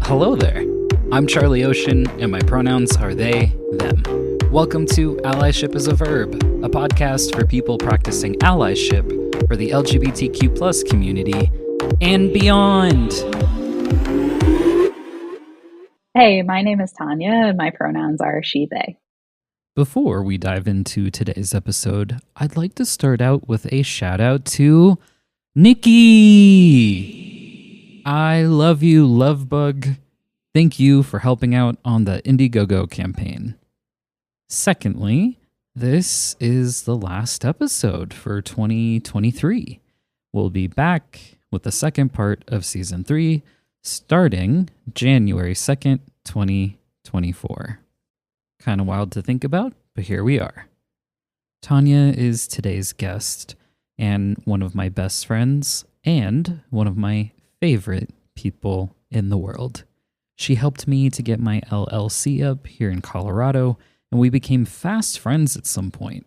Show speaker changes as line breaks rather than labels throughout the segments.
Hello there. I'm Charlie Ocean, and my pronouns are they, them. Welcome to Allyship is a Verb, a podcast for people practicing allyship for the LGBTQ plus community and beyond.
Hey, my name is Tonya, and my pronouns are she, they.
Before we dive into today's episode, I'd like to start out with a shout out to Nikki. I love you, Lovebug. Thank you for helping out on the Indiegogo campaign. Secondly, this is the last episode for 2023. We'll be back with the second part of Season 3 starting January 2nd, 2024. Kind of wild to think about, but here we are. Tonya is today's guest and one of my best friends and one of my favorite people in the world. She helped me to get my LLC up here in Colorado, and we became fast friends at some point.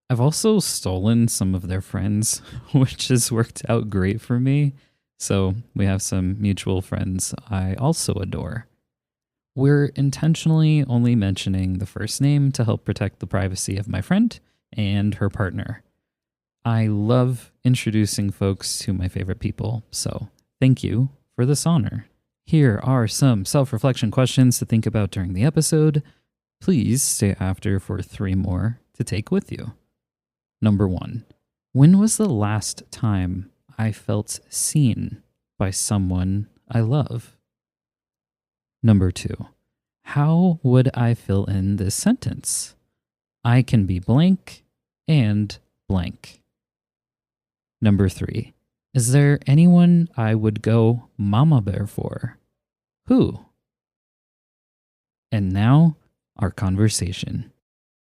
I've also stolen some of their friends, which has worked out great for me. So we have some mutual friends I also adore. We're intentionally only mentioning the first name to help protect the privacy of my friend and her partner. I love introducing folks to my favorite people, so thank you for this honor. Here are some self-reflection questions to think about during the episode. Please stay after for 3 more to take with you. Number 1. When was the last time I felt seen by someone I love? Number 2. How would I fill in this sentence? I can be blank and blank. Number 3. Is there anyone I would go mama bear for? Who? And now, our conversation.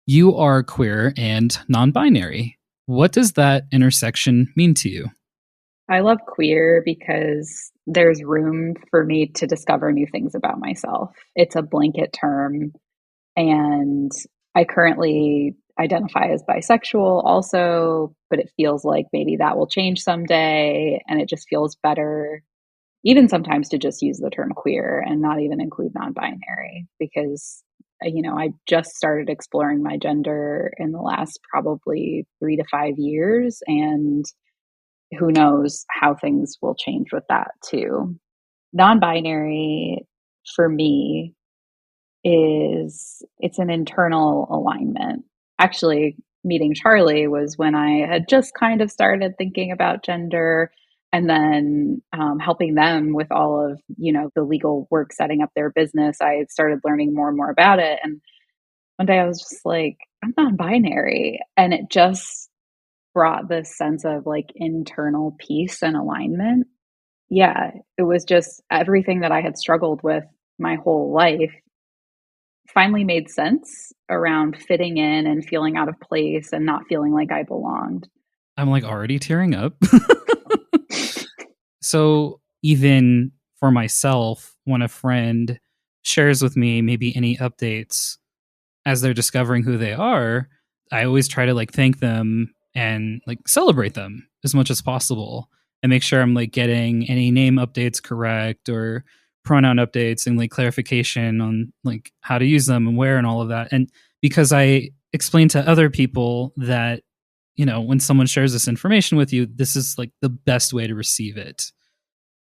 You are queer and non-binary. What does that intersection mean to you?
I love queer because there's room for me to discover new things about myself. It's a blanket term, and I currently identify as bisexual also, but it feels like maybe that will change someday, and it just feels better even sometimes to just use the term queer and not even include non-binary because I just started exploring my gender in the last probably 3 to 5 years, and who knows how things will change with that too. Non-binary for me it's an internal alignment. Actually, meeting Charlie was when I had just kind of started thinking about gender, and then helping them with all of the legal work, setting up their business. I started learning more and more about it, and one day I was just like, I'm non-binary, and it just brought this sense of like internal peace and alignment. Yeah, it was just everything that I had struggled with my whole life finally made sense around fitting in and feeling out of place and not feeling like I belonged.
I'm like already tearing up. So even for myself, when a friend shares with me maybe any updates as they're discovering who they are, I always try to like thank them and like celebrate them as much as possible and make sure I'm like getting any name updates correct or pronoun updates and like clarification on like how to use them and where and all of that. And because I explain to other people that, when someone shares this information with you, this is like the best way to receive it.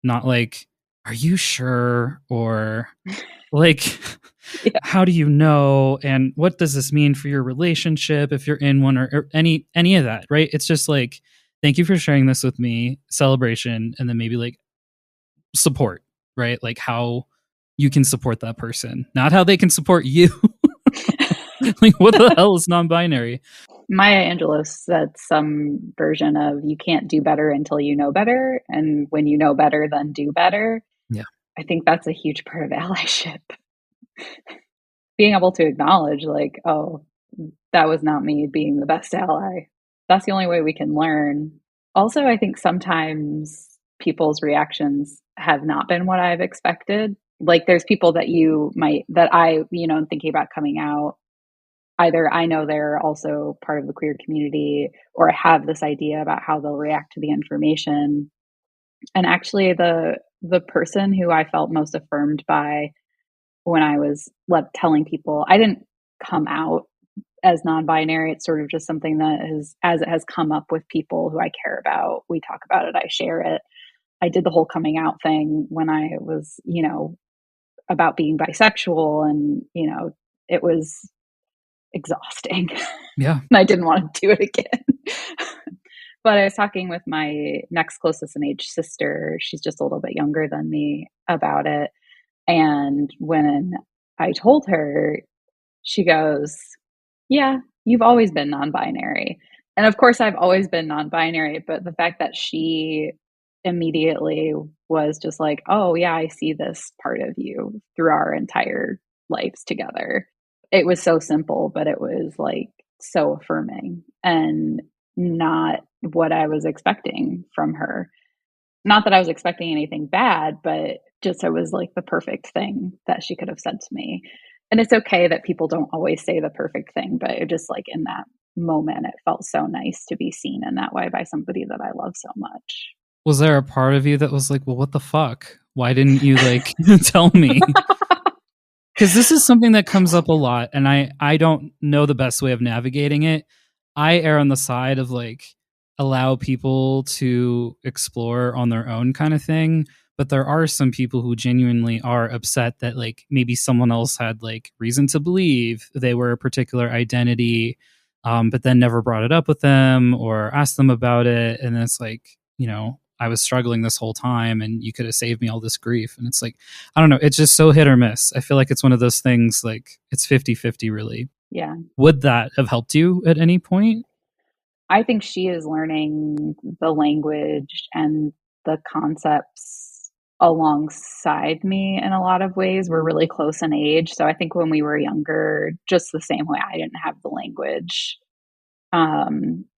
Not like, are you sure? Or like,
Yeah.
how do you know? And what does this mean for your relationship if you're in one or any of that, right? It's just like, thank you for sharing this with me, celebration, and then maybe like support, right? Like how you can support that person, not how they can support you. Like, what the hell is non-binary?
Maya Angelou said some version of you can't do better until you know better. And when you know better, then do better.
Yeah.
I think that's a huge part of allyship. Being able to acknowledge like, oh, that was not me being the best ally. That's the only way we can learn. Also, I think sometimes people's reactions have not been what I've expected. Like there's people that I'm thinking about coming out. Either I know they're also part of the queer community, or I have this idea about how they'll react to the information. And actually, the the person who I felt most affirmed by when I was telling people. I didn't come out as non-binary. It's sort of just something that is, as it has come up with people who I care about, we talk about it, I share it. I did the whole coming out thing when I was, about being bisexual, and, it was exhausting.
Yeah.
And I didn't want to do it again. But I was talking with my next closest in age sister. She's just a little bit younger than me about it. And when I told her, she goes, "Yeah, you've always been non binary." And of course, I've always been non binary, but the fact that she immediately was just like, "Oh, yeah, I see this part of you through our entire lives together." It was so simple, but it was like so affirming and not what I was expecting from her. Not that I was expecting anything bad, but just it was like the perfect thing that she could have said to me. And it's okay that people don't always say the perfect thing, but it just like in that moment, it felt so nice to be seen in that way by somebody that I love so much.
Was there a part of you that was like, well, what the fuck? Why didn't you like tell me? Because this is something that comes up a lot, and I don't know the best way of navigating it. I err on the side of like allow people to explore on their own kind of thing. But there are some people who genuinely are upset that like maybe someone else had like reason to believe they were a particular identity, but then never brought it up with them or asked them about it. And then it's like, I was struggling this whole time and you could have saved me all this grief. And it's like, I don't know. It's just so hit or miss. I feel like it's one of those things like it's 50-50 really.
Yeah.
Would that have helped you at any point?
I think she is learning the language and the concepts alongside me in a lot of ways. We're really close in age. So I think when we were younger, just the same way I didn't have the language,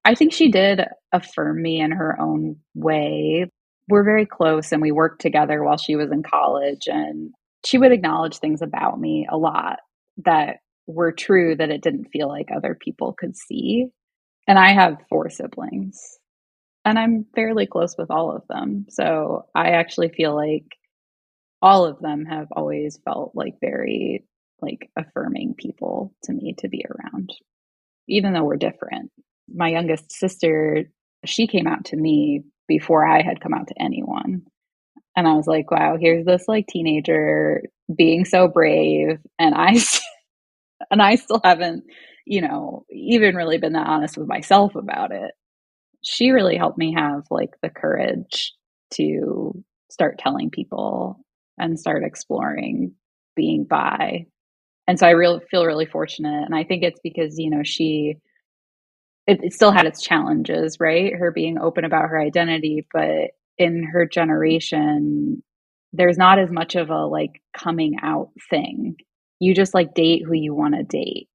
I think she did affirm me in her own way. We're very close and we worked together while she was in college, and she would acknowledge things about me a lot that were true that it didn't feel like other people could see. And I have 4 siblings, and I'm fairly close with all of them. So I actually feel like all of them have always felt like very like affirming people to me to be around, even though we're different. My youngest sister, she came out to me before I had come out to anyone. And I was like, wow, here's this like teenager being so brave. And and I still haven't, even really been that honest with myself about it. She really helped me have like the courage to start telling people and start exploring being bi. And so I really feel really fortunate. And I think it's because, it still had its challenges, right? Her being open about her identity, but in her generation, there's not as much of a like coming out thing. You just like date who you want to date.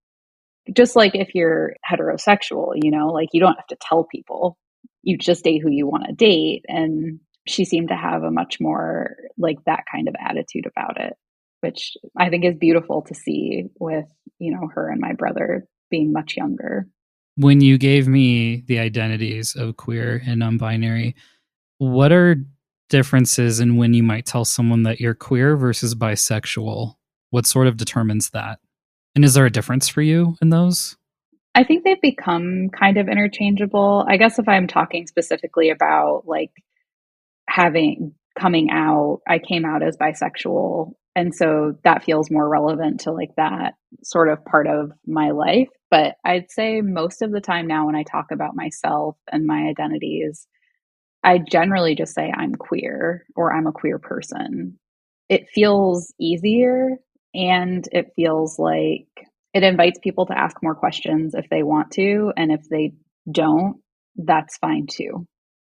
Just like if you're heterosexual, like you don't have to tell people. You just date who you want to date. And she seemed to have a much more like that kind of attitude about it, which I think is beautiful to see with, her and my brother being much younger.
When you gave me the identities of queer and non-binary, what are differences in when you might tell someone that you're queer versus bisexual? What sort of determines that? And is there a difference for you in those?
I think they've become kind of interchangeable. I guess if I'm talking specifically about like having coming out, I came out as bisexual. And so that feels more relevant to like that sort of part of my life. But I'd say most of the time now when I talk about myself and my identities, I generally just say I'm queer or I'm a queer person. It feels easier, and it feels like it invites people to ask more questions if they want to. And if they don't, that's fine too.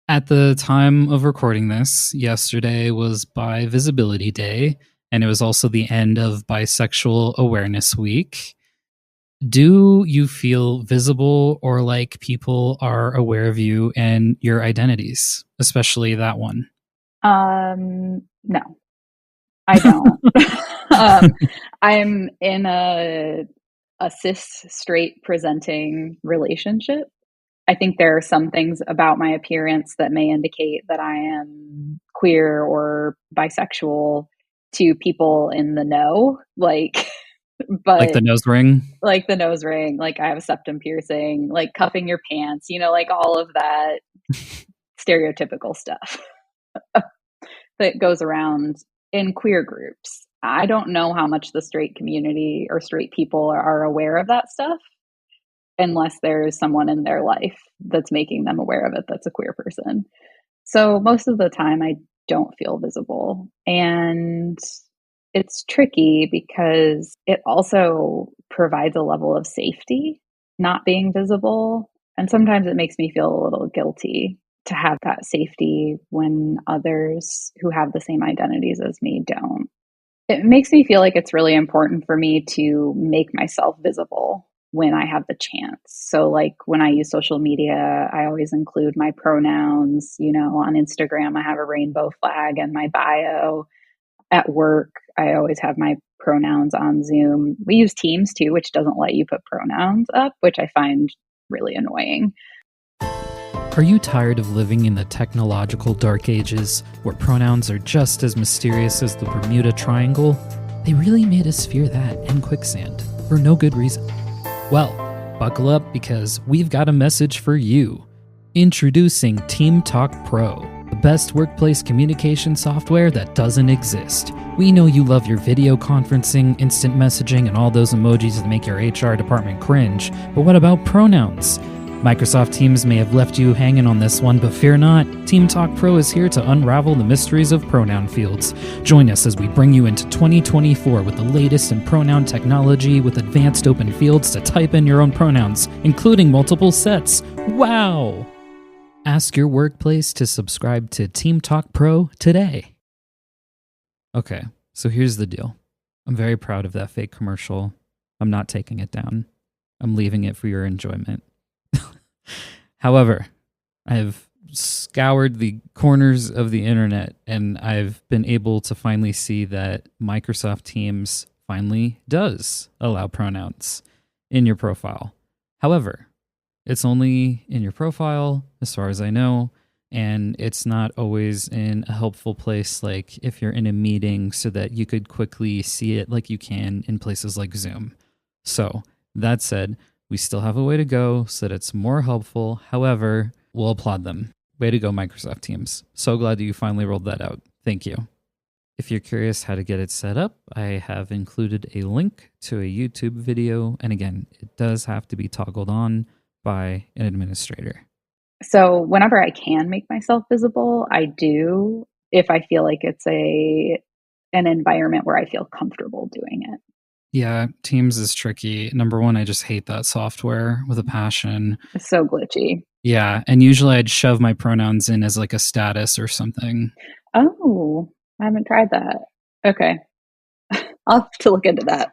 At the time of recording this, yesterday was Bi Visibility Day, and it was also the end of Bisexual Awareness Week. Do you feel visible or like people are aware of you and your identities, especially that one?
No, I don't. um, I'm in a cis straight presenting relationship. I think there are some things about my appearance that may indicate that I am queer or bisexual to people in the know, like,
Like
but
the nose ring.
like the nose ring, like I have a septum piercing, like cuffing your pants, like all of that stereotypical stuff that goes around in queer groups. I don't know how much the straight community or straight people are aware of that stuff unless there's someone in their life that's making them aware of it that's a queer person. So most of the time, I don't feel visible. And it's tricky because it also provides a level of safety, not being visible. And sometimes it makes me feel a little guilty to have that safety when others who have the same identities as me don't. It makes me feel like it's really important for me to make myself visible when I have the chance. So, like when I use social media, I always include my pronouns. On Instagram, I have a rainbow flag in my bio. At work, I always have my pronouns on Zoom. We use Teams too, which doesn't let you put pronouns up, which I find really annoying.
Are you tired of living in the technological dark ages where pronouns are just as mysterious as the Bermuda Triangle? They really made us fear that and quicksand for no good reason. Well, buckle up because we've got a message for you. Introducing Team Talk Pro, the best workplace communication software that doesn't exist. We know you love your video conferencing, instant messaging, and all those emojis that make your HR department cringe, but what about pronouns? Microsoft Teams may have left you hanging on this one, but fear not. Team Talk Pro is here to unravel the mysteries of pronoun fields. Join us as we bring you into 2024 with the latest in pronoun technology with advanced open fields to type in your own pronouns, including multiple sets. Wow! Ask your workplace to subscribe to Team Talk Pro today. Okay, so here's the deal. I'm very proud of that fake commercial. I'm not taking it down. I'm leaving it for your enjoyment. However, I've scoured the corners of the internet and I've been able to finally see that Microsoft Teams finally does allow pronouns in your profile. However, it's only in your profile, as far as I know, and it's not always in a helpful place like if you're in a meeting so that you could quickly see it like you can in places like Zoom. So, that said, we still have a way to go so that it's more helpful. However, we'll applaud them. Way to go, Microsoft Teams. So glad that you finally rolled that out. Thank you. If you're curious how to get it set up, I have included a link to a YouTube video. And again, it does have to be toggled on by an administrator.
So whenever I can make myself visible, I do if I feel like it's an environment where I feel comfortable doing it.
Yeah, Teams is tricky. Number one, I just hate that software with a passion.
It's so glitchy.
Yeah, and usually I'd shove my pronouns in as like a status or something.
Oh, I haven't tried that. Okay. I'll have to look into that.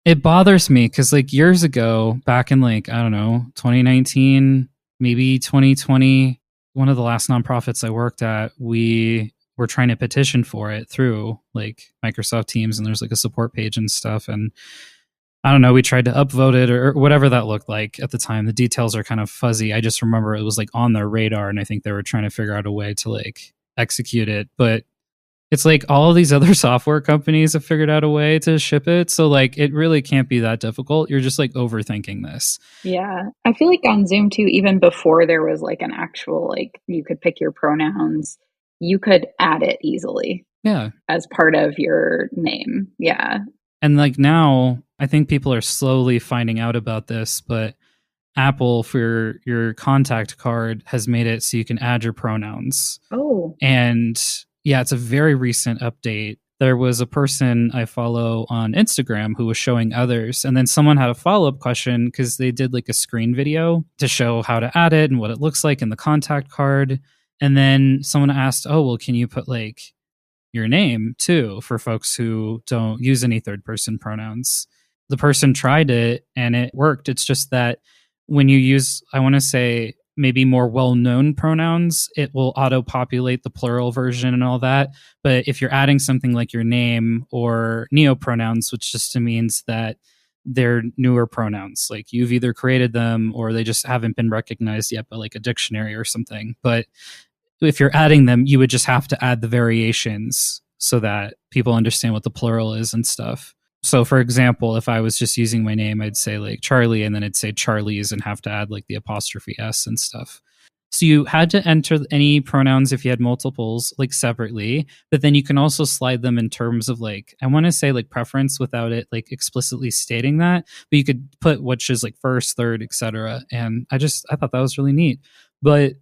It bothers me because like years ago, back in like, I don't know, 2019, maybe 2020, one of the last nonprofits I worked at, we were trying to petition for it through like Microsoft Teams, and there's like a support page and stuff. And I don't know, we tried to upvote it or whatever that looked like at the time. The details are kind of fuzzy. I just remember it was like on their radar, and I think they were trying to figure out a way to like execute it. But it's like all of these other software companies have figured out a way to ship it. So like it really can't be that difficult. You're just like overthinking this.
Yeah. I feel like on Zoom too, even before there was like an actual, like you could pick your pronouns, you could add it easily.
Yeah.
As part of your name. Yeah.
And like now, I think people are slowly finding out about this, but Apple for your contact card has made it so you can add your pronouns.
Oh.
And yeah, it's a very recent update. There was a person I follow on Instagram who was showing others, and then someone had a follow-up question because they did like a screen video to show how to add it and what it looks like in the contact card. And then someone asked, oh, well, can you put like your name too for folks who don't use any third-person pronouns? The person tried it and it worked. It's just that when you use, I want to say, maybe more well-known pronouns, it will auto-populate the plural version and all that. But if you're adding something like your name or neopronouns, which just means that they're newer pronouns, like you've either created them or they just haven't been recognized yet by like a dictionary or something. But if you're adding them, you would just have to add the variations so that people understand what the plural is and stuff. So, for example, if I was just using my name, I'd say like Charlie, and then I'd say Charlie's and have to add like the apostrophe S and stuff. So you had to enter any pronouns if you had multiples, like separately, but then you can also slide them in terms of like, I want to say like preference without it like explicitly stating that, but you could put which is like first, third, etc. And I thought that was really neat. But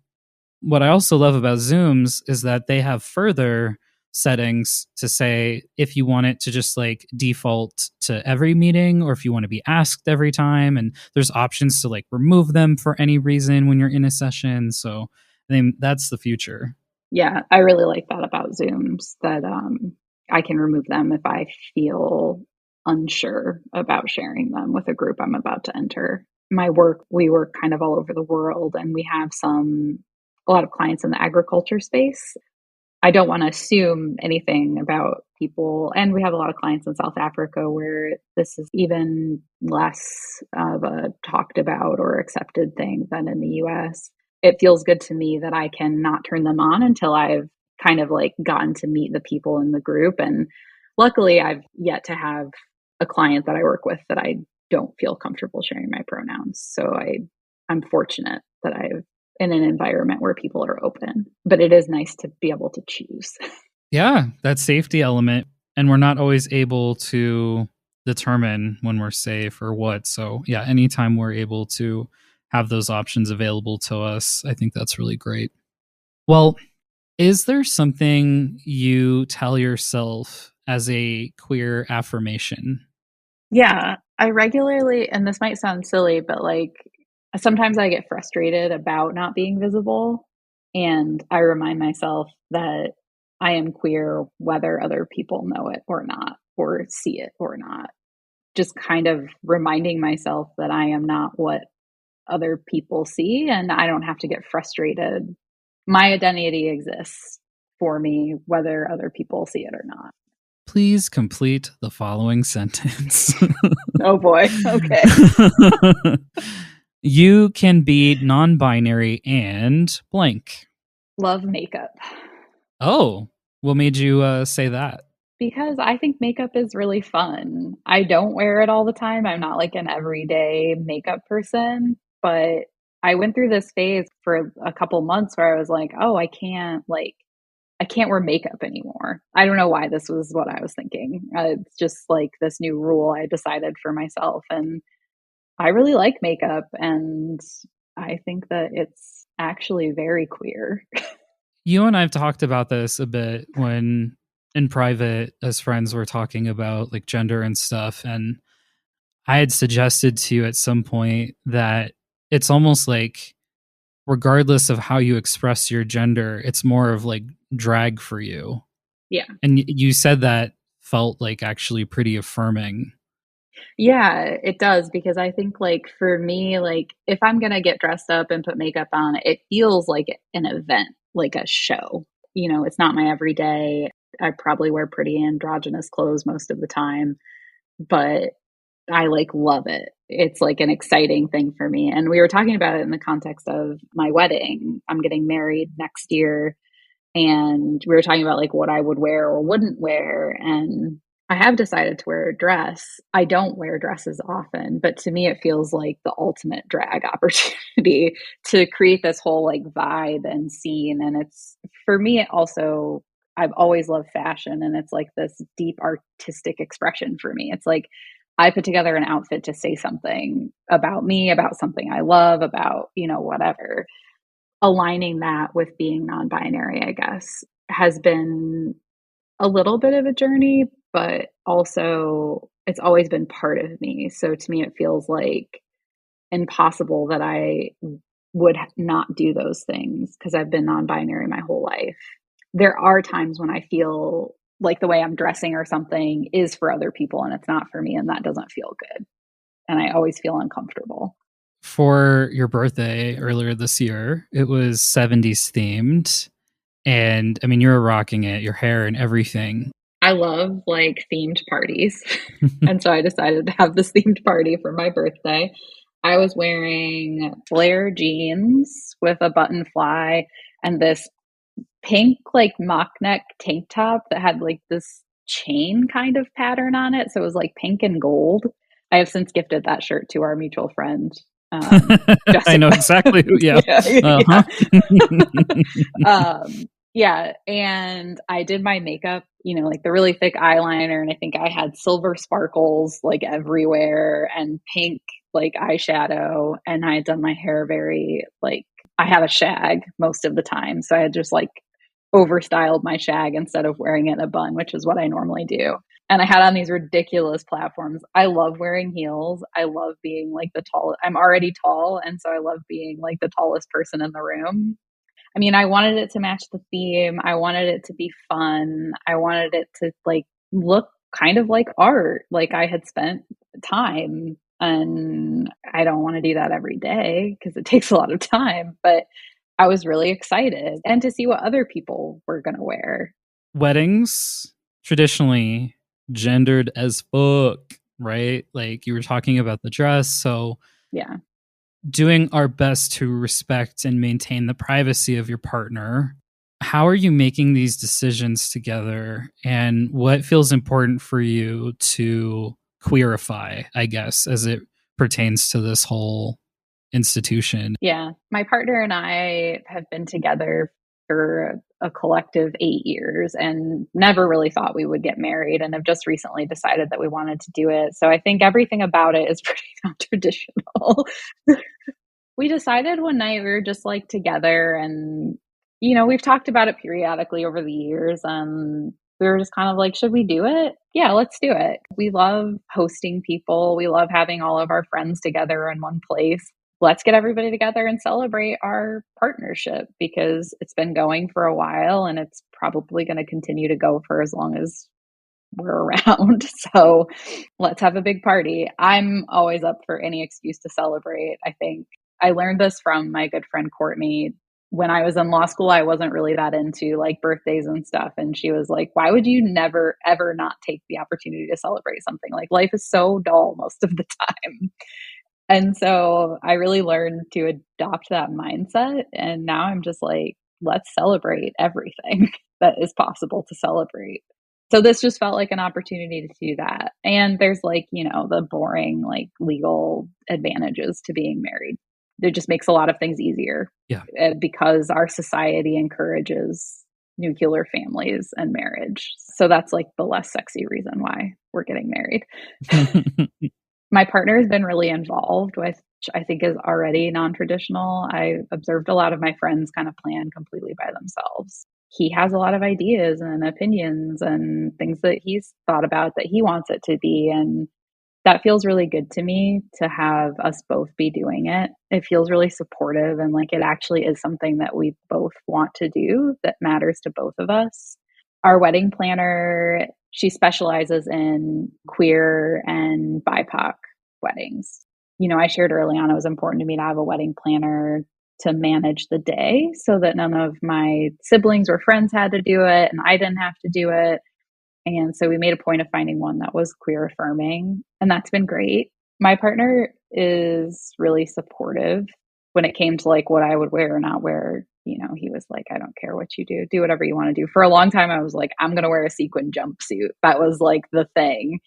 what I also love about Zooms is that they have further settings to say if you want it to just like default to every meeting or if you want to be asked every time, and there's options to like remove them for any reason when you're in a session. So I think that's the future.
Yeah, I really like that about Zooms, that I can remove them if I feel unsure about sharing them with a group I'm about to enter. My work, we work kind of all over the world, and we have a lot of clients in the agriculture space. I don't want to assume anything about people. And we have a lot of clients in South Africa where this is even less of a talked about or accepted thing than in the US. It feels good to me that I can not turn them on until I've kind of like gotten to meet the people in the group. And luckily, I've yet to have a client that I work with that I don't feel comfortable sharing my pronouns. So I'm fortunate that I've in an environment where people are open, but it is nice to be able to choose.
Yeah, that safety element. And we're not always able to determine when we're safe or what. So, yeah, anytime we're able to have those options available to us, I think that's really great. Well, is there something you tell yourself as a queer affirmation?
Yeah, I regularly, and this might sound silly, but like sometimes I get frustrated about not being visible. And I remind myself that I am queer whether other people know it or not, or see it or not. Just kind of reminding myself that I am not what other people see and I don't have to get frustrated. My identity exists for me, whether other people see it or not.
Please complete the following sentence.
Oh boy. Okay.
You can be non binary and blank.
Love makeup.
Oh, what made you say that?
Because I think makeup is really fun. I don't wear it all the time. I'm not like an everyday makeup person, but I went through this phase for a couple months where I was like, "Oh, I can't wear makeup anymore." I don't know why this was what I was thinking. It's just like this new rule I decided for myself, and I really like makeup, and I think that it's actually very queer.
You and I have talked about this a bit when in private as friends we're talking about like gender and stuff. And I had suggested to you at some point that it's almost like regardless of how you express your gender, it's more of like drag for you.
Yeah.
And you said that felt like actually pretty affirming.
Yeah, it does because I think like for me, like if I'm gonna get dressed up and put makeup on, it feels like an event, like a show. You know, it's not my everyday. I probably wear pretty androgynous clothes most of the time, but I like love it. It's like an exciting thing for me. And we were talking about it in the context of my wedding. I'm getting married next year, and we were talking about like what I would wear or wouldn't wear. And I have decided to wear a dress. I don't wear dresses often, but to me, it feels like the ultimate drag opportunity to create this whole like vibe and scene. And it's for me, it also, I've always loved fashion, and it's like this deep artistic expression for me. It's like I put together an outfit to say something about me, about something I love, about, you know, whatever. Aligning that with being non-binary, I guess, has been a little bit of a journey, but also it's always been part of me. So to me, it feels like impossible that I would not do those things because I've been non-binary my whole life. There are times when I feel like the way I'm dressing or something is for other people and it's not for me, and that doesn't feel good. And I always feel uncomfortable.
For your birthday earlier this year, it was 70s themed. And I mean, you were rocking it, your hair and everything.
I love like themed parties. And so I decided to have this themed party for my birthday. I was wearing flare jeans with a button fly and this pink like mock neck tank top that had like this chain kind of pattern on it. So it was like pink and gold. I have since gifted that shirt to our mutual friend,
I know
Jessica.
exactly who. Yeah.
Yeah,
Uh-huh.
yeah. And I did my makeup, like the really thick eyeliner, and I think I had silver sparkles like everywhere and pink like eyeshadow. And I had done my hair very like I have a shag most of the time. So I had just like overstyled my shag instead of wearing it in a bun, which is what I normally do. And I had on these ridiculous platforms. I love wearing heels. I love being like the tall. I'm already tall, and so I love being like the tallest person in the room. I mean, I wanted it to match the theme. I wanted it to be fun. I wanted it to like look kind of like art. Like I had spent time, and I don't want to do that every day because it takes a lot of time, but I was really excited and to see what other people were going to wear.
Weddings traditionally gendered as fuck, right? Like you were talking about the dress, so
Yeah.
doing our best to respect and maintain the privacy of your partner. How are you making these decisions together, and what feels important for you to queerify, I guess, as it pertains to this whole institution?
Yeah. My partner and I have been together for a collective 8 years and never really thought we would get married, and have just recently decided that we wanted to do it. So I think everything about it is pretty non traditional. We decided one night we were just like together, and we've talked about it periodically over the years. We were just kind of like, should we do it? Yeah, let's do it. We love hosting people. We love having all of our friends together in one place. Let's get everybody together and celebrate our partnership because it's been going for a while and it's probably going to continue to go for as long as we're around. So let's have a big party. I'm always up for any excuse to celebrate. I think I learned this from my good friend Courtney. When I was in law school, I wasn't really that into like birthdays and stuff. And she was like, why would you never, ever not take the opportunity to celebrate something? Like life is so dull most of the time. And so I really learned to adopt that mindset. And now I'm just like, let's celebrate everything that is possible to celebrate. So this just felt like an opportunity to do that. And there's like, the boring, like legal advantages to being married. It just makes a lot of things easier
Yeah.
because our society encourages nuclear families and marriage. So that's like the less sexy reason why we're getting married. My partner has been really involved, which I think is already non-traditional. I observed a lot of my friends kind of plan completely by themselves. He has a lot of ideas and opinions and things that he's thought about that he wants it to be. And that feels really good to me to have us both be doing it. It feels really supportive and like it actually is something that we both want to do that matters to both of us. Our wedding planner, she specializes in queer and BIPOC weddings. I shared early on it was important to me to have a wedding planner to manage the day so that none of my siblings or friends had to do it and I didn't have to do it. And so we made a point of finding one that was queer affirming, and that's been great. My partner is really supportive when it came to like what I would wear or not wear. He was like, I don't care what you do, do whatever you want to do. For a long time, I was like, I'm going to wear a sequin jumpsuit. That was like the thing.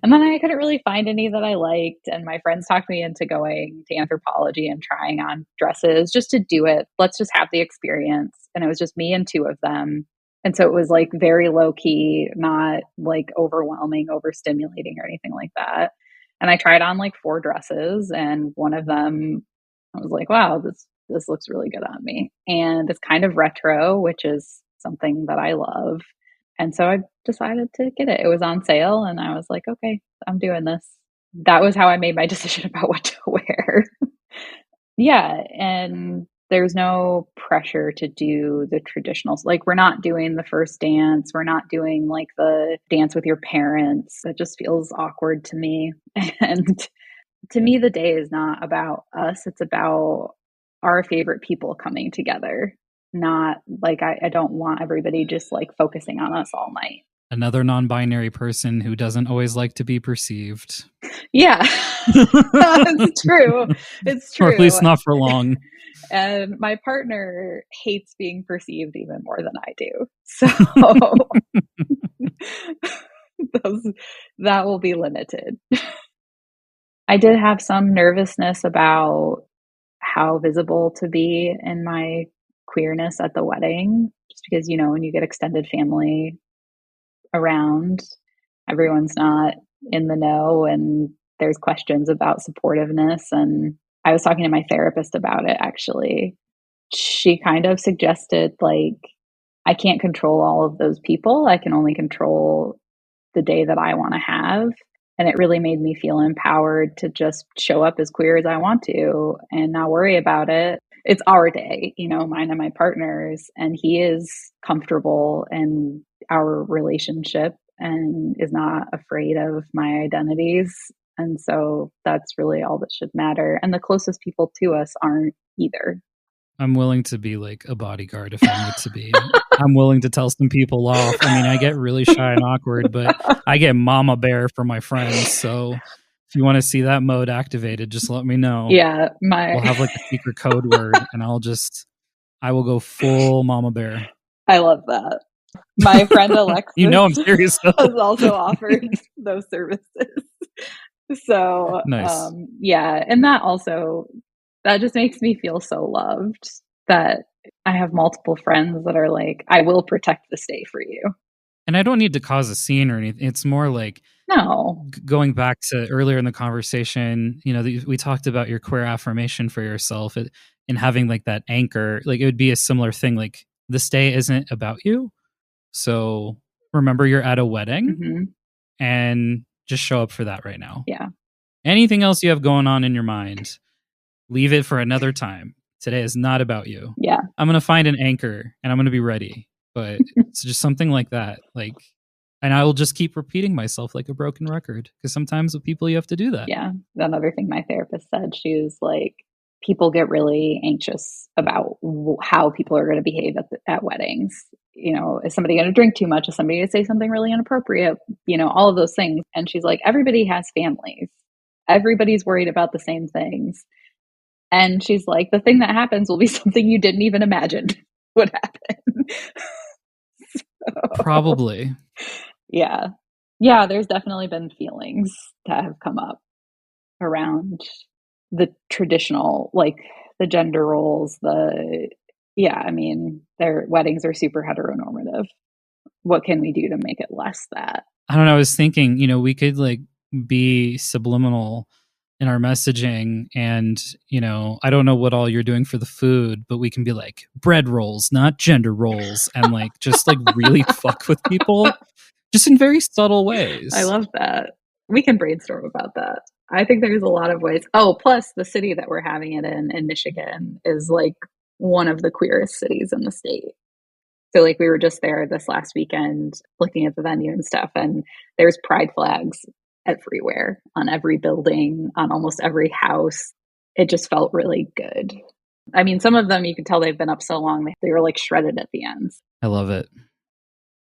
And then I couldn't really find any that I liked. And my friends talked me into going to Anthropologie and trying on dresses just to do it. Let's just have the experience. And it was just me and two of them. And so it was like very low key, not like overwhelming, overstimulating or anything like that. And I tried on like 4 dresses, and one of them I was like, wow, this looks really good on me. And it's kind of retro, which is something that I love. And so I decided to get it. It was on sale and I was like, okay, I'm doing this. That was how I made my decision about what to wear. Yeah, and there's no pressure to do the traditionals. Like we're not doing the first dance, we're not doing like the dance with your parents. It just feels awkward to me. And to me the day is not about us, it's about our favorite people coming together. Not like I don't want everybody just like focusing on us all night.
Another non-binary person who doesn't always like to be perceived.
Yeah, it's true. It's
Or at
true.
least not for long.
And my partner hates being perceived even more than I do. So that will be limited. I did have some nervousness about how visible to be in my queerness at the wedding, just because, when you get extended family around, everyone's not in the know and there's questions about supportiveness. And I was talking to my therapist about it actually. She kind of suggested, like, I can't control all of those people. I can only control the day that I want to have. And it really made me feel empowered to just show up as queer as I want to and not worry about it. It's our day, mine and my partner's, and he is comfortable in our relationship and is not afraid of my identities. And so that's really all that should matter. And the closest people to us aren't either.
I'm willing to be like a bodyguard if I need to be. I'm willing to tell some people off. I mean, I get really shy and awkward, but I get mama bear for my friends. So if you want to see that mode activated, just let me know.
Yeah,
we'll have like a secret code word, and I will go full mama bear.
I love that. My friend Alexis,
I'm serious though,
has also offered those services. So
nice.
Yeah, and that just makes me feel so loved that I have multiple friends that are like, I will protect this day for you.
And I don't need to cause a scene or anything. It's more like,
no,
going back to earlier in the conversation, we talked about your queer affirmation for yourself and having like that anchor. Like, it would be a similar thing. Like, this day isn't about you. So remember, you're at a wedding, and just show up for that right now.
Yeah.
Anything else you have going on in your mind, leave it for another time. Today is not about you.
Yeah.
I'm going to find an anchor and I'm going to be ready. But it's just something like that. Like, and I will just keep repeating myself like a broken record, because sometimes with people you have to do that.
Yeah. Another thing my therapist said, she was like, people get really anxious about how people are going to behave at weddings. Is somebody going to drink too much? Is somebody going to say something really inappropriate? All of those things. And she's like, everybody has families. Everybody's worried about the same things. And she's like, the thing that happens will be something you didn't even imagine would happen.
Probably.
Yeah. Yeah, there's definitely been feelings that have come up around the traditional, like the gender roles, I mean, their weddings are super heteronormative. What can we do to make it less that?
I don't know. I was thinking, we could like be subliminal in our messaging, and I don't know what all you're doing for the food, but we can be like, bread rolls, not gender roles, and like just like really fuck with people just in very subtle ways.
I love that. We can brainstorm about that. I think there's a lot of ways. Oh, plus the city that we're having it in Michigan, is like one of the queerest cities in the state. So like we were just there this last weekend looking at the venue and stuff, and there's pride flags everywhere, on every building, on almost every house. It just felt really good. I mean, some of them you could tell they've been up so long, they were like shredded at the ends.
I love it.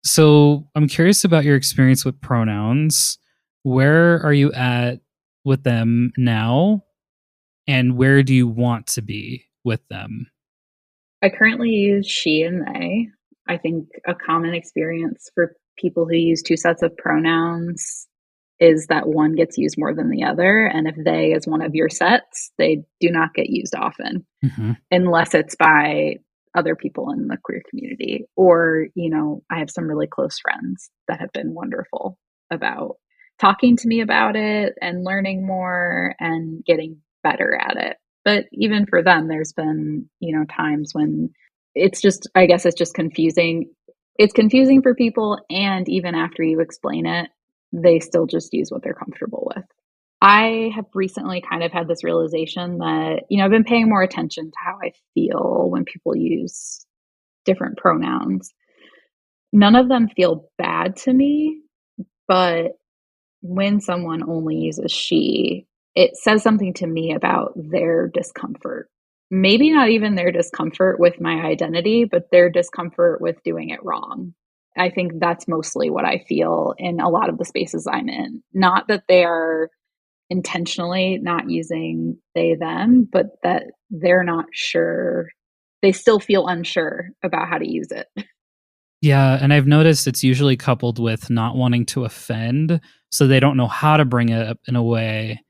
So I'm curious about your experience with pronouns. Where are you at with them now? And where do you want to be with them?
I currently use she and they. I think a common experience for people who use two sets of pronouns is that one gets used more than the other. And if they is one of your sets, they do not get used often, unless it's by other people in the queer community. Or, I have some really close friends that have been wonderful about talking to me about it and learning more and getting better at it. But even for them, there's been, times when it's just, I guess it's just confusing. It's confusing for people. And even after you explain it, they still just use what they're comfortable with. I have recently kind of had this realization that, I've been paying more attention to how I feel when people use different pronouns. None of them feel bad to me, but when someone only uses she, it says something to me about their discomfort. Maybe not even their discomfort with my identity, but their discomfort with doing it wrong I think that's mostly what I feel in a lot of the spaces I'm in. Not that they are intentionally not using they, them, but that they're not sure. They still feel unsure about how to use it.
Yeah, and I've noticed it's usually coupled with not wanting to offend, so they don't know how to bring it up in a way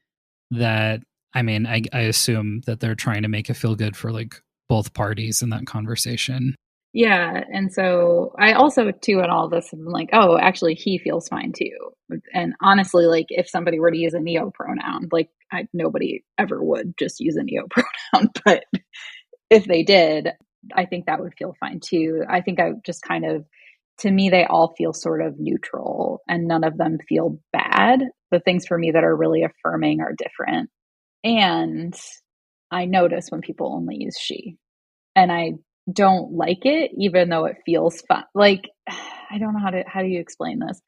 that, I mean, I assume that they're trying to make it feel good for like both parties in that conversation.
Yeah, and so I also too in all this am like, oh, actually he feels fine too. And honestly, like if somebody were to use a neo pronoun, like nobody ever would just use a neo pronoun, but if they did, I think that would feel fine too. I think I just kind of, to me, they all feel sort of neutral and none of them feel bad. The things for me that are really affirming are different. And I notice when people only use she. And I don't like it, even though it feels fun. Like, I don't know how do you explain this?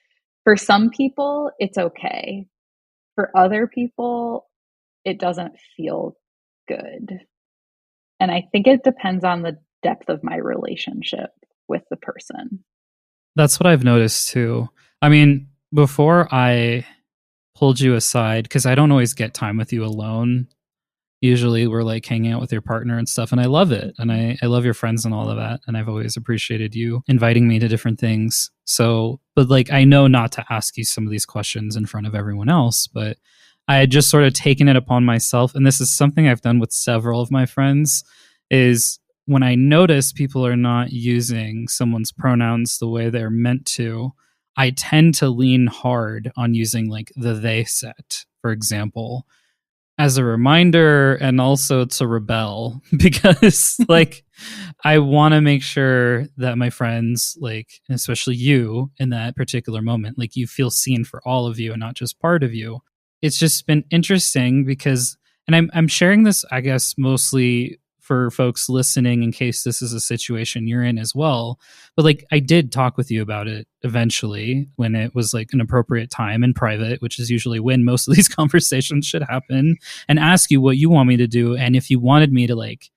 For some people, it's okay. For other people, it doesn't feel good. And I think it depends on the depth of my relationship with the person.
That's what I've noticed too. I mean, before I pulled you aside, because I don't always get time with you alone. Usually we're like hanging out with your partner and stuff, and I love it. And I love your friends and all of that. And I've always appreciated you inviting me to different things. So, but like, I know not to ask you some of these questions in front of everyone else, but I had just sort of taken it upon myself. And this is something I've done with several of my friends is when I notice people are not using someone's pronouns the way they're meant to, I tend to lean hard on using like the they set, for example, as a reminder and also to rebel because like I want to make sure that my friends, like especially you in that particular moment, like you feel seen for all of you and not just part of you. It's just been interesting because, and I'm sharing this I guess mostly for folks listening in case this is a situation you're in as well. But like I did talk with you about it eventually when it was like an appropriate time in private, which is usually when most of these conversations should happen, and ask you what you want me to do and if you wanted me to like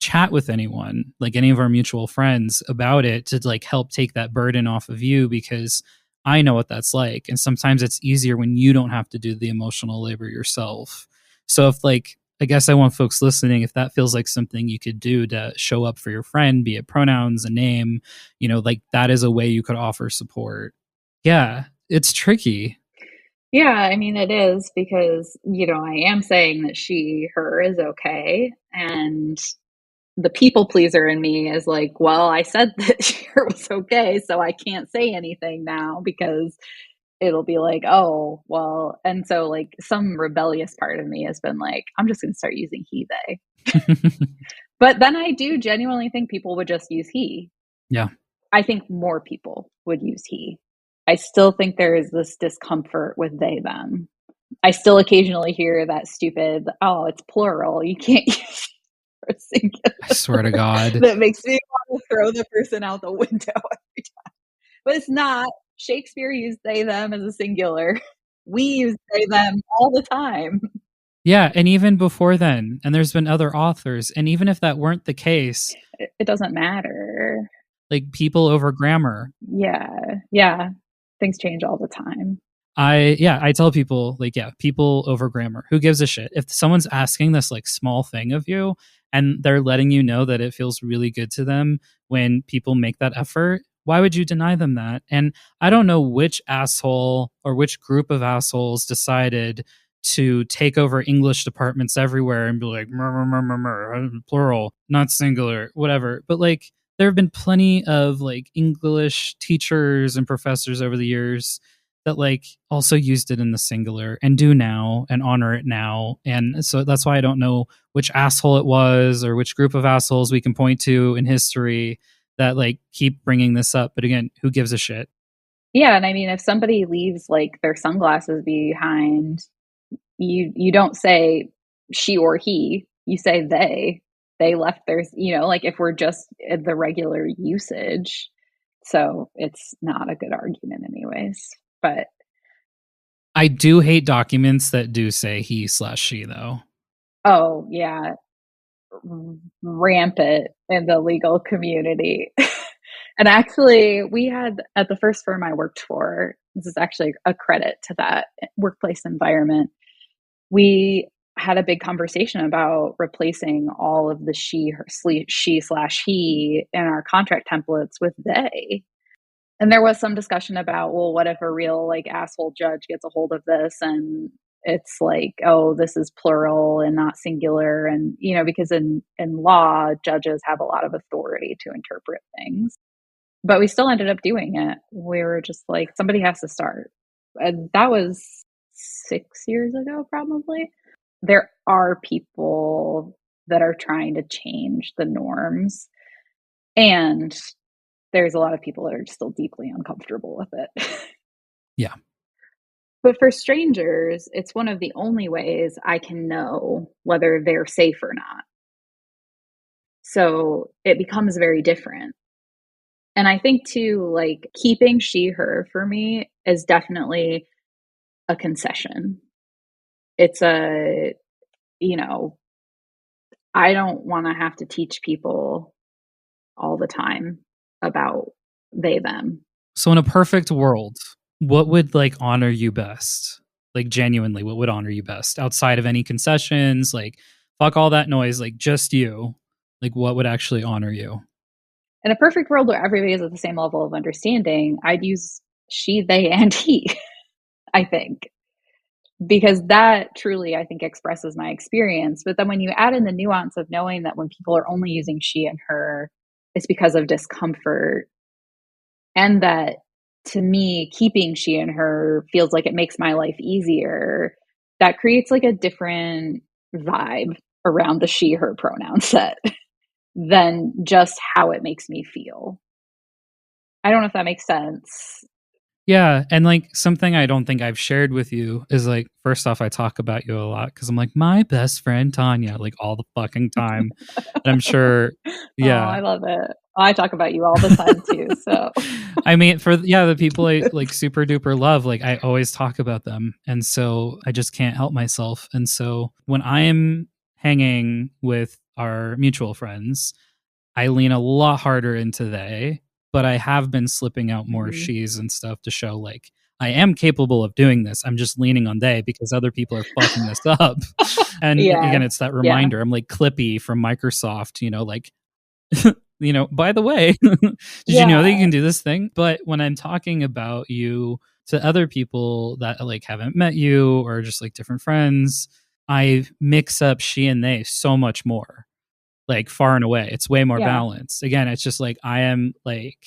chat with anyone, like any of our mutual friends about it to like help take that burden off of you because I know what that's like. And sometimes it's easier when you don't have to do the emotional labor yourself. So if like, I guess I want folks listening, if that feels like something you could do to show up for your friend, be it pronouns, a name, you know, like that is a way you could offer support. Yeah, it's tricky.
Yeah, I mean, it is because, I am saying that she, her is okay. And the people pleaser in me is like, well, I said that her was okay. So I can't say anything now because it'll be like, oh, well. And so, like, some rebellious part of me has been like, I'm just going to start using he, they. But then I do genuinely think people would just use he.
Yeah.
I think more people would use he. I still think there is this discomfort with they, them. I still occasionally hear that stupid, oh, it's plural. You can't use for singular.
I swear to God.
That makes me want to throw the person out the window every time. But it's not. Shakespeare used they, them as a singular. We use they, them all the time.
Yeah, and even before then, and there's been other authors, and even if that weren't the case,
It doesn't matter.
like people over grammar.
Yeah. Yeah. Things change all the time.
I tell people like, yeah, people over grammar. Who gives a shit? If someone's asking this like small thing of you and they're letting you know that it feels really good to them when people make that effort, why would you deny them that? And I don't know which asshole or which group of assholes decided to take over English departments everywhere and be like, plural, not singular, whatever. But like, there have been plenty of like English teachers and professors over the years that like also used it in the singular and do now and honor it now. And so that's why I don't know which asshole it was or which group of assholes we can point to in history that like keep bringing this up. But again, who gives a shit?
Yeah. And I mean, if somebody leaves like their sunglasses behind, you don't say she or he, you say they left theirs, like if we're just at the regular usage. So it's not a good argument anyways. But
I do hate documents that do say he/she though.
oh yeah, rampant in the legal community. And actually, we had at the first firm I worked for, this is actually a credit to that workplace environment. We had a big conversation about replacing all of the she slash he in our contract templates with they. And there was some discussion about, well, what if a real like asshole judge gets a hold of this and it's like, oh, this is plural and not singular. And, because in law, judges have a lot of authority to interpret things. But we still ended up doing it. We were just like, somebody has to start. And that was 6 years ago, probably. There are people that are trying to change the norms. And there's a lot of people that are still deeply uncomfortable with it.
Yeah.
But for strangers, it's one of the only ways I can know whether they're safe or not. So it becomes very different. And I think too, like keeping she, her for me is definitely a concession. It's I don't want to have to teach people all the time about they, them.
So in a perfect world, what would like honor you best? Like genuinely, what would honor you best outside of any concessions? Like fuck all that noise, like just you. Like what would actually honor you?
In a perfect world where everybody is at the same level of understanding, I'd use she, they, and he, I think. Because that truly, I think, expresses my experience. But then when you add in the nuance of knowing that when people are only using she and her, it's because of discomfort. And that to me, keeping she and her feels like it makes my life easier. That creates like a different vibe around the she, her pronoun set than just how it makes me feel. I don't know if that makes sense.
Yeah, and like something I don't think I've shared with you is like first off I talk about you a lot cuz I'm like my best friend Tonya like all the fucking time. And I'm sure
Oh,
yeah.
I love it. I talk about you all the time too. So
I mean for the people I like super duper love like I always talk about them and so I just can't help myself. And so when I am hanging with our mutual friends, I lean a lot harder into they, but I have been slipping out more
mhm.
she's and stuff to show like I am capable of doing this. I'm just leaning on they because other people are fucking this up. And
Yeah.
again, it's that
Yeah.
reminder. I'm like Clippy from Microsoft, like by the way, did you know that you
Yeah.
can do this thing? But when I'm talking about you to other people that like haven't met you or just like different friends, I mix up she and they so much more like far and away. It's way more
Yeah.
balanced. Again, it's just like I am like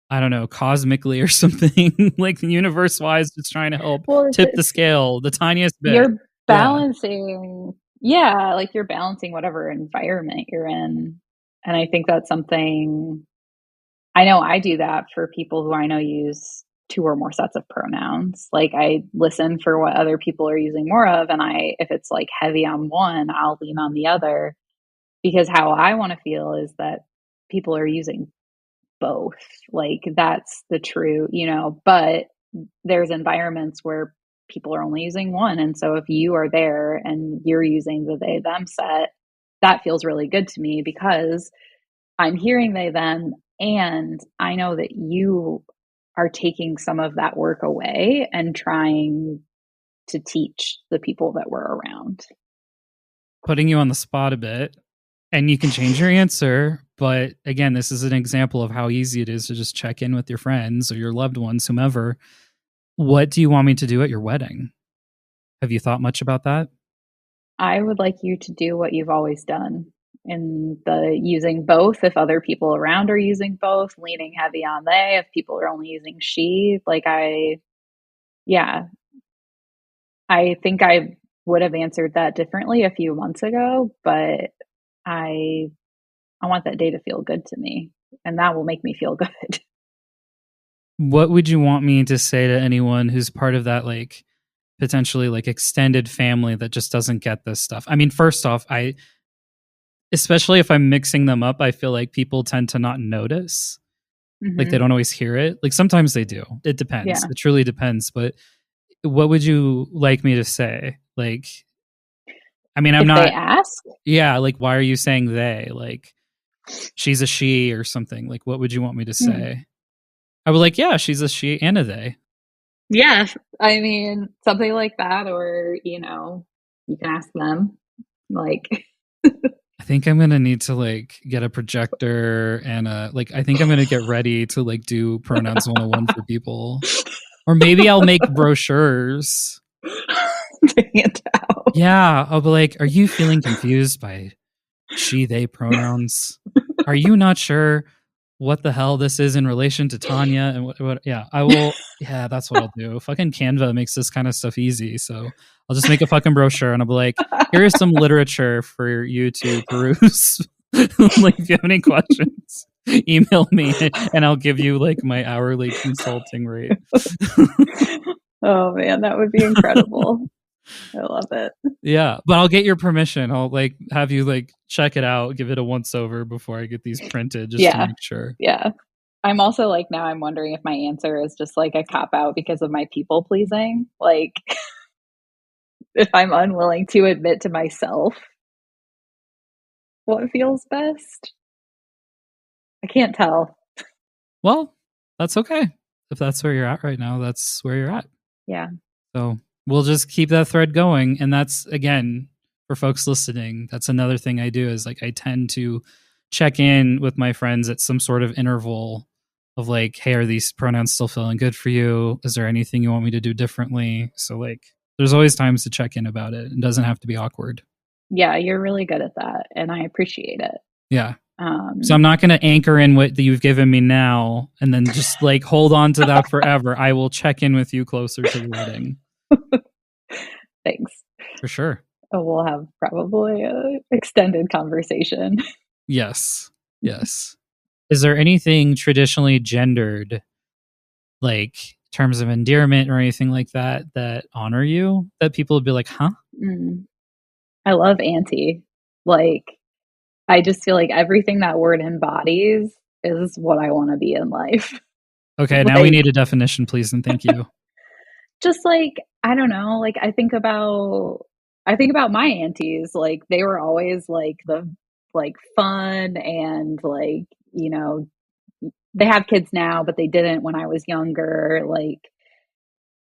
I don't know, cosmically or something, like universe wise, just trying to help
Well,
tip the scale the tiniest bit.
you're
Yeah.
balancing, yeah, like you're balancing whatever environment you're in. And I think that's something I know I do that for people who I know use two or more sets of pronouns. Like I listen for what other people are using more of. And if it's like heavy on one, I'll lean on the other because how I want to feel is that people are using both. Like that's the true, but there's environments where people are only using one. And so if you are there and you're using the they them set, that feels really good to me because I'm hearing they them and I know that you are taking some of that work away and trying to teach the people that we're around.
Putting you on the spot a bit and you can change your answer. But again, this is an example of how easy it is to just check in with your friends or your loved ones, whomever. What do you want me to do at your wedding? Have you thought much about that?
I would like you to do what you've always done in the using both if other people around are using both, leaning heavy on they if people are only using she. Yeah, I think I would have answered that differently a few months ago, but I I want that day to feel good to me, and that will make me feel good.
What would you want me to say to anyone who's part of that, like, potentially, like, extended family that just doesn't get this stuff? I mean, first off, especially if I'm mixing them up, I feel like people tend to not notice. Like, they
Mhm.
don't always hear it. Like, sometimes they do. It depends.
Yeah.
It truly depends. But what would you like me to say? Like, I mean, I'm
If they
not
ask,
yeah, like, why are you saying they? Like she's a she or something, like what would you want me to say? I would like, yeah, she's a she and a they.
Yeah, I mean, something like that, or, you can ask them. Like,
I think I'm gonna need to like get a projector and I think I'm gonna get ready to like do pronouns 101 for people. Or maybe I'll make brochures.
hand out.
Yeah, I'll be like, are you feeling confused by she, they pronouns? Are you not sure what the hell this is in relation to Tonya? And what yeah, I will. Yeah, that's what I'll do. Fucking Canva makes this kind of stuff easy. So I'll just make a fucking brochure and I'll be like, here is some literature for you to peruse. Like, if you have any questions, email me and I'll give you like my hourly consulting rate.
Oh man, that would be incredible. I love it.
Yeah, but I'll get your permission. I'll like have you like check it out, give it a once over before I get these printed just to make sure.
Yeah. I'm also like, now I'm wondering if my answer is just like a cop out because of my people pleasing. Like, if I'm unwilling to admit to myself what feels best. I can't tell.
Well, that's okay. If that's where you're at right now, that's where you're at.
Yeah.
So we'll just keep that thread going. And that's, again, for folks listening, that's another thing I do is like I tend to check in with my friends at some sort of interval of like, hey, are these pronouns still feeling good for you? Is there anything you want me to do differently? So like there's always times to check in about it. It doesn't have to be awkward.
Yeah, you're really good at that, and I appreciate it.
Yeah. So I'm not going to anchor in what you've given me now and then just like hold on to that forever. I will check in with you closer to the wedding.
Thanks.
For sure.
We'll have probably an extended conversation.
Yes. Yes. Is there anything traditionally gendered, like terms of endearment or anything like that, that honor you, that people would be like, huh?
I love auntie. Like, I just feel like everything that word embodies is what I want to be in life.
Okay, now we need a definition, please, and thank you.
Just like, I don't know, like I think about my aunties, like they were always like the like fun and like, they have kids now, but they didn't when I was younger. Like,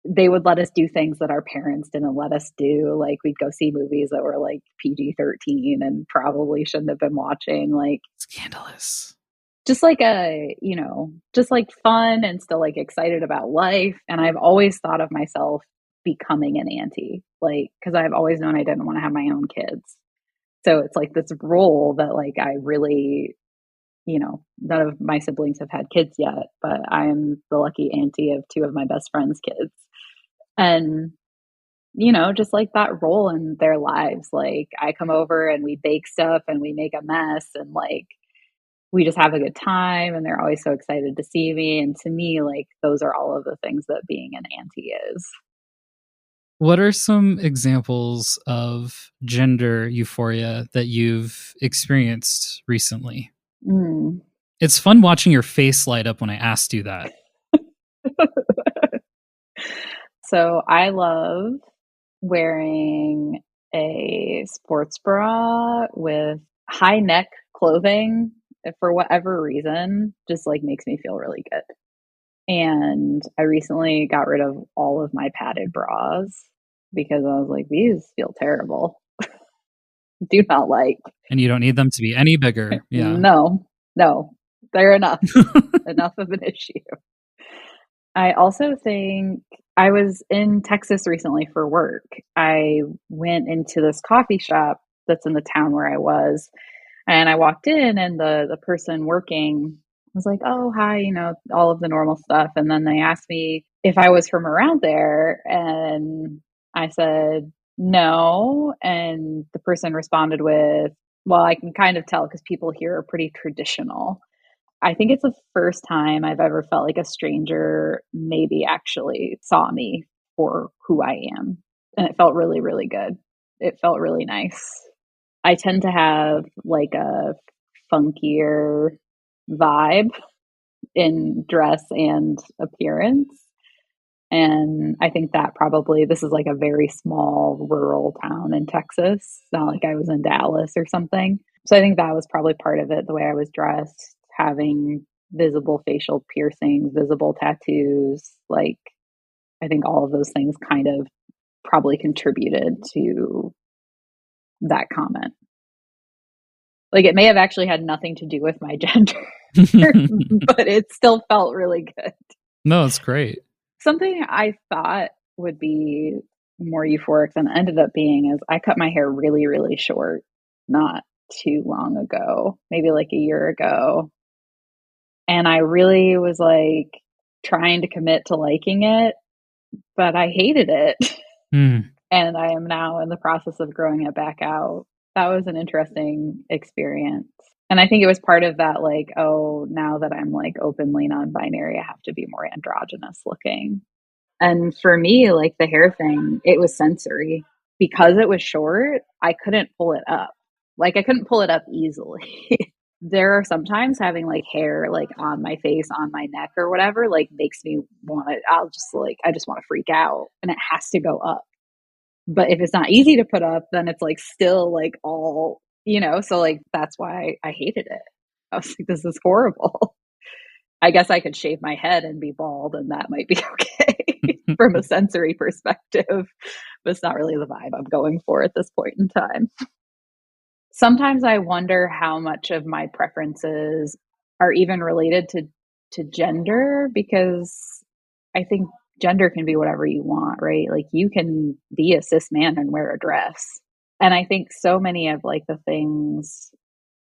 they would let us do things that our parents didn't let us do. Like, we'd go see movies that were like PG-13 and probably shouldn't have been watching. Like,
scandalous.
Just like just like fun and still like excited about life. And I've always thought of myself becoming an auntie, like, because I've always known I didn't want to have my own kids. So it's like this role that like I really, none of my siblings have had kids yet, but I'm the lucky auntie of two of my best friends' kids. And, just like that role in their lives. Like, I come over and we bake stuff and we make a mess and like we just have a good time, and they're always so excited to see me. And to me, like, those are all of the things that being an auntie is.
What are some examples of gender euphoria that you've experienced recently? It's fun watching your face light up when I asked you that.
So I love wearing a sports bra with high neck clothing for whatever reason, just like makes me feel really good. And I recently got rid of all of my padded bras because I was like, these feel terrible. Do not like.
And you don't need them to be any bigger. Yeah.
No, they're enough. Enough of an issue. I also think I was in Texas recently for work. I went into this coffee shop that's in the town where I was, and I walked in, and the person working was like, "Oh, hi," all of the normal stuff. And then they asked me if I was from around there, and I said no. And the person responded with, "Well, I can kind of tell because people here are pretty traditional." I think it's the first time I've ever felt like a stranger maybe actually saw me for who I am. And it felt really, really good. It felt really nice. I tend to have like a funkier vibe in dress and appearance. And I think that probably this is like a very small rural town in Texas. It's not like I was in Dallas or something. So I think that was probably part of it, the way I was dressed, having visible facial piercings, visible tattoos. Like, I think all of those things kind of probably contributed to that comment. Like, it may have actually had nothing to do with my gender, but it still felt really good.
No, it's great.
Something I thought would be more euphoric than ended up being is I cut my hair really, really short not too long ago, maybe like a year ago. And I really was like trying to commit to liking it, but I hated it. And I am now in the process of growing it back out. That was an interesting experience. And I think it was part of that, like, oh, now that I'm like openly non binary, I have to be more androgynous looking. And for me, like the hair thing, it was sensory. Because it was short, I couldn't pull it up. Like, I couldn't pull it up easily. There are sometimes having like hair like on my face, on my neck or whatever, like makes me want to, I just want to freak out and it has to go up. But if it's not easy to put up, then it's like still like all, so like that's why I hated it. I was like, this is horrible. I guess I could shave my head and be bald and that might be okay from a sensory perspective, but it's not really the vibe I'm going for at this point in time. Sometimes I wonder how much of my preferences are even related to gender, because I think gender can be whatever you want, right? Like, you can be a cis man and wear a dress. And I think so many of like the things,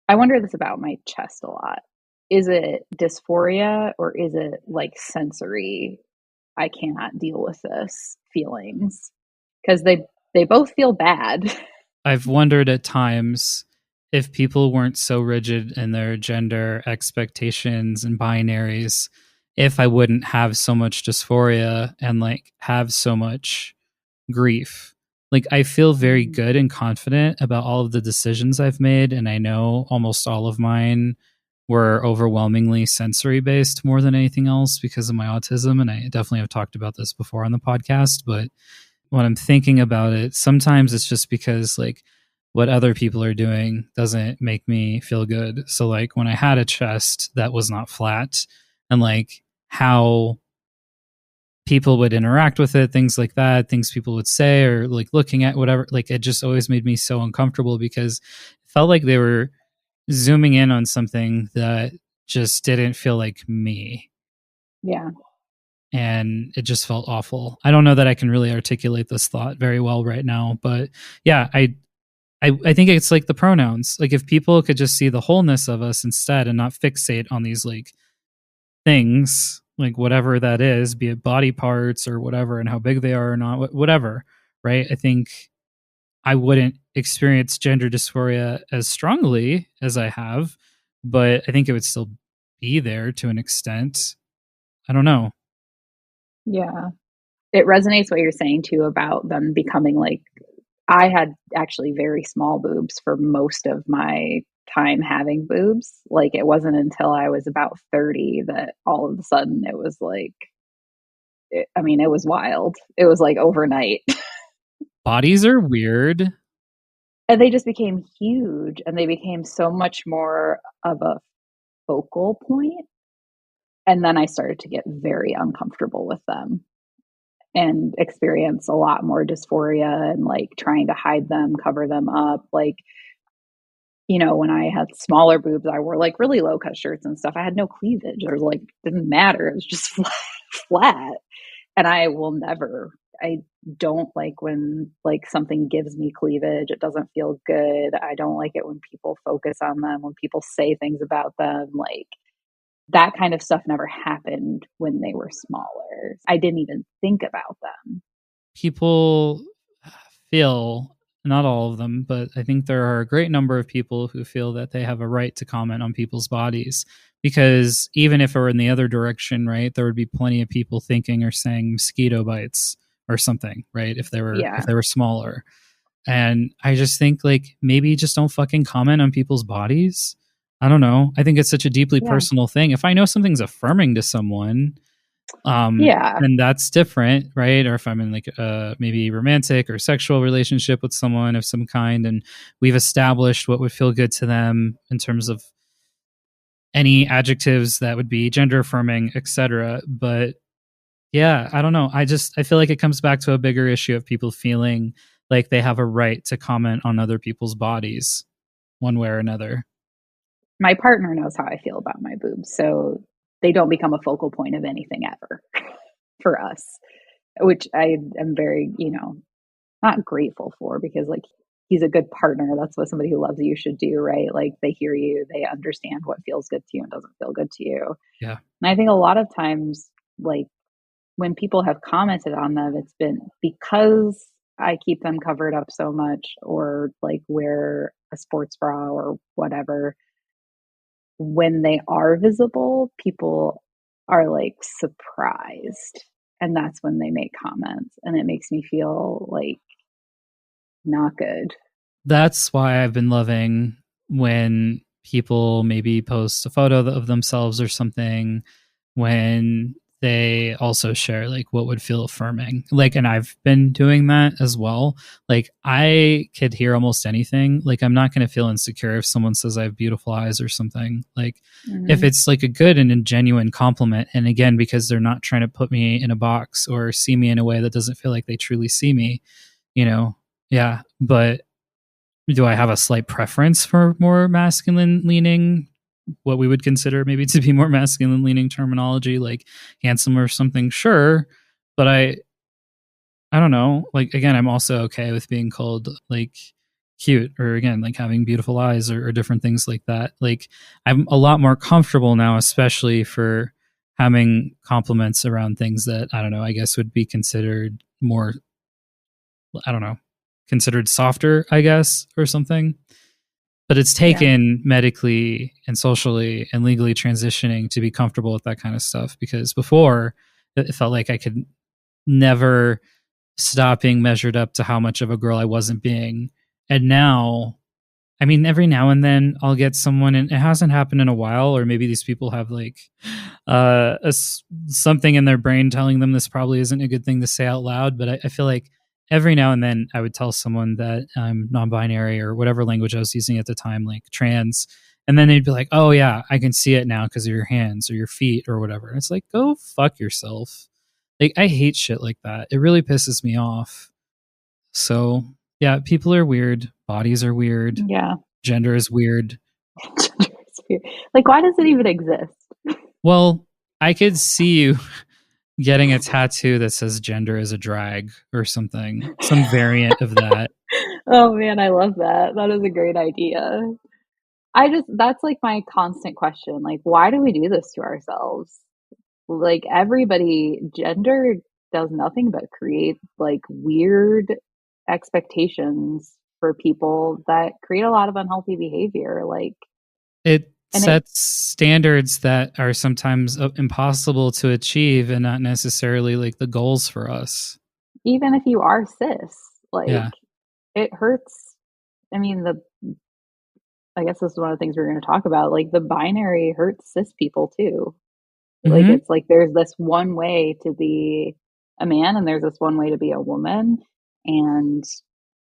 I wonder this about my chest a lot. Is it dysphoria or is it like sensory? I cannot deal with this feelings, because they both feel bad.
I've wondered at times if people weren't so rigid in their gender expectations and binaries, if I wouldn't have so much dysphoria and like have so much grief. Like, I feel very good and confident about all of the decisions I've made, and I know almost all of mine were overwhelmingly sensory based more than anything else because of my autism. And I definitely have talked about this before on the podcast, but when I'm thinking about it, sometimes it's just because like what other people are doing doesn't make me feel good. So like when I had a chest that was not flat and like how people would interact with it, things like that, things people would say or like looking at whatever, like it just always made me so uncomfortable because it felt like they were zooming in on something that just didn't feel like me.
Yeah.
And it just felt awful. I don't know that I can really articulate this thought very well right now, but yeah, I think it's like the pronouns. Like if people could just see the wholeness of us instead and not fixate on these like things, like whatever that is, be it body parts or whatever, and how big they are or not, whatever, right? I think I wouldn't experience gender dysphoria as strongly as I have, but I think it would still be there to an extent. I don't know.
Yeah. It resonates what you're saying too about them becoming like, I had actually very small boobs for most of my time having boobs. Like, it wasn't until I was about 30 that all of a sudden it was like, it was wild. It was like overnight.
Bodies are weird.
And they just became huge and they became so much more of a focal point. And then I started to get very uncomfortable with them and experience a lot more dysphoria and like trying to hide them, cover them up. Like, when I had smaller boobs, I wore like really low cut shirts and stuff. I had no cleavage. It was like, didn't matter. It was just flat. And I don't like when like something gives me cleavage. It doesn't feel good. I don't like it when people focus on them, when people say things about them. Like, that kind of stuff never happened when they were smaller. I didn't even think about them.
People feel, not all of them, but I think there are a great number of people who feel that they have a right to comment on people's bodies. Because even if it were in the other direction, right, there would be plenty of people thinking or saying mosquito bites or something, right? If they were smaller. And I just think like maybe just don't fucking comment on people's bodies. I don't know. I think it's such a deeply personal thing. If I know something's affirming to someone,
Yeah.
And that's different, right? Or if I'm in like maybe romantic or sexual relationship with someone of some kind, and we've established what would feel good to them in terms of any adjectives that would be gender affirming, etc. But yeah, I don't know. I feel like it comes back to a bigger issue of people feeling like they have a right to comment on other people's bodies one way or another.
My partner knows how I feel about my boobs, so they don't become a focal point of anything ever for us, which I am very, not grateful for because like he's a good partner. That's what somebody who loves you should do, right? Like they hear you, they understand what feels good to you and doesn't feel good to you.
Yeah.
And I think a lot of times, like when people have commented on them, it's been because I keep them covered up so much or like wear a sports bra or whatever. When they are visible, people are like surprised. And that's when they make comments. And it makes me feel like not good.
That's why I've been loving when people maybe post a photo of themselves or something, when they also share like what would feel affirming. Like, and I've been doing that as well. Like, I could hear almost anything. Like, I'm not going to feel insecure if someone says I have beautiful eyes or something. Like, if
Mhm.
it's like a good and a genuine compliment, and again, because they're not trying to put me in a box or see me in a way that doesn't feel like they truly see me, you know, yeah. But do I have a slight preference for more masculine leaning, what we would consider maybe to be more masculine leaning terminology, like handsome or something? Sure. But I don't know. Like, again, I'm also okay with being called like cute or again, like having beautiful eyes or different things like that. Like, I'm a lot more comfortable now, especially for having compliments around things that I don't know, I guess would be considered more, I don't know, considered softer, I guess, or something. But it's
Yeah.
taken medically and socially and legally transitioning to be comfortable with that kind of stuff, because before it felt like I could never stop being measured up to how much of a girl I wasn't being. And now, I mean, every now and then I'll get someone, and it hasn't happened in a while, or maybe these people have like something in their brain telling them this probably isn't a good thing to say out loud. But I feel like every now and then I would tell someone that I'm non-binary or whatever language I was using at the time, like trans, and then they'd be like, "Oh yeah, I can see it now because of your hands or your feet or whatever." And it's like, go fuck yourself. Like, I hate shit like that. It really pisses me off. So yeah, people are weird. Bodies are weird.
Yeah.
Gender is weird.
Like, why does it even exist?
Well, I could see you getting a tattoo that says gender is a drag or something, some variant of that.
Oh man, I love that. That is a great idea. That's like my constant question. Like, why do we do this to ourselves? Like, gender does nothing but create like weird expectations for people that create a lot of unhealthy behavior. Like,
It
and it,
sets standards that are sometimes impossible to achieve and not necessarily like the goals for us.
even if you are cis, like,
Yeah.
it hurts. I mean, I guess this is one of the things we're going to talk about. Like, the binary hurts cis people too. Like,
Hmm.
it's like there's this one way to be a man and there's this one way to be a woman, and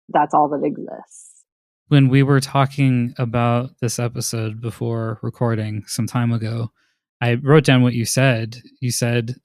that's all that exists.
When we were talking about this episode before recording some time ago, I wrote down what you said. You said,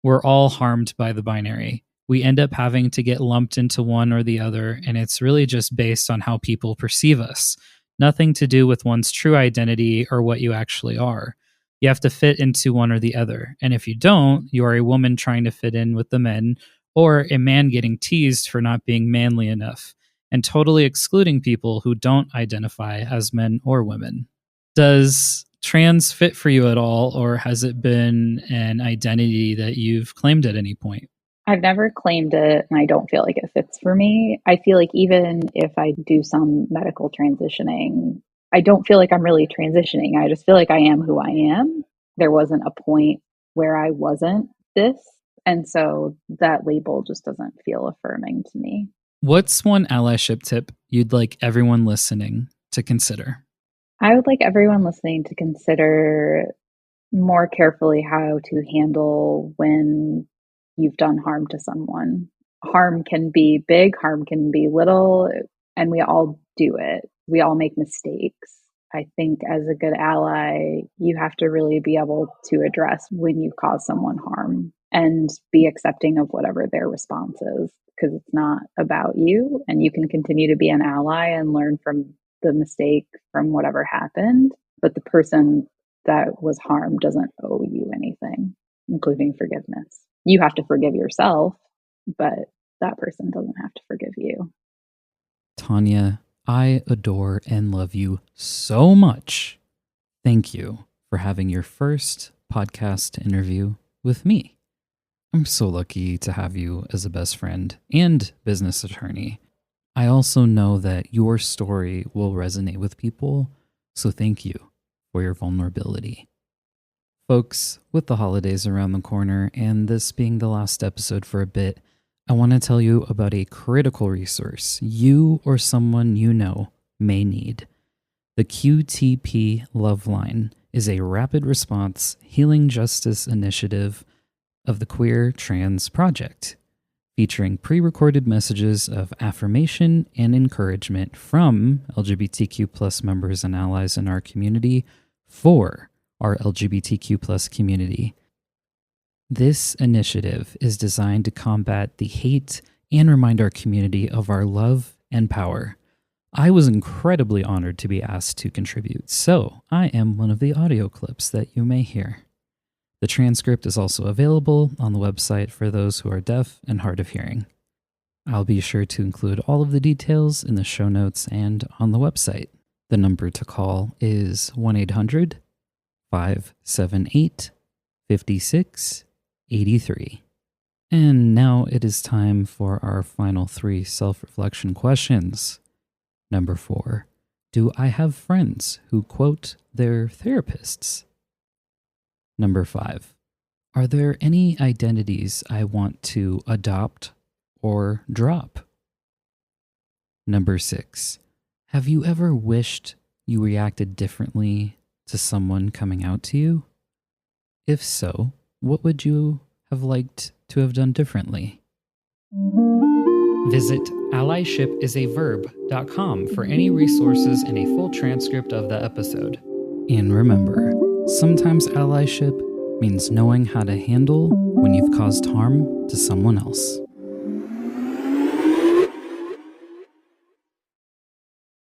we're all harmed by the binary. We end up having to get lumped into one or the other, and it's really just based on how people perceive us. Nothing to do with one's true identity or what you actually are. You have to fit into one or the other. And if you don't, you are a woman trying to fit in with the men, or a man getting teased for not being manly enough, and totally excluding people who don't identify as men or women. Does trans fit for you at all, or has it been an identity that you've claimed at any point?
I've never claimed it and I don't feel like it fits for me. I feel like even if I do some medical transitioning, I don't feel like I'm really transitioning. I just feel like I am who I am. There wasn't a point where I wasn't this. And so that label just doesn't feel affirming to me.
What's one allyship tip you'd like everyone listening to consider?
I would like everyone listening to consider more carefully how to handle when you've done harm to someone. Harm can be big, harm can be little, and we all do it. We all make mistakes. I think as a good ally, you have to really be able to address when you cause someone harm and be accepting of whatever their response is, because it's not about you, and you can continue to be an ally and learn from the mistake from whatever happened. But the person that was harmed doesn't owe you anything, including forgiveness. You have to forgive yourself, but that person doesn't have to forgive you.
Tonya, I adore and love you so much. Thank you for having your first podcast interview with me. I'm so lucky to have you as a best friend and business attorney. I also know that your story will resonate with people, so thank you for your vulnerability. Folks, with the holidays around the corner and this being the last episode for a bit, I want to tell you about a critical resource you or someone you know may need. The QTP Love Line is a rapid response healing justice initiative of the Queer Trans Project, featuring pre-recorded messages of affirmation and encouragement from LGBTQ plus members and allies in our community for our LGBTQ plus community. This initiative is designed to combat the hate and remind our community of our love and power. I was incredibly honored to be asked to contribute, so I am one of the audio clips that you may hear. The transcript is also available on the website for those who are deaf and hard of hearing. I'll be sure to include all of the details in the show notes and on the website. The number to call is 1-800-578-5683. And now it is time for our final 3 self-reflection questions. Number 4, do I have friends who quote their therapists? Number 5, are there any identities I want to adopt or drop? Number 6, have you ever wished you reacted differently to someone coming out to you? If so, what would you have liked to have done differently? Visit allyship.com for any resources and a full transcript of the episode. And remember, sometimes allyship means knowing how to handle when you've caused harm to someone else.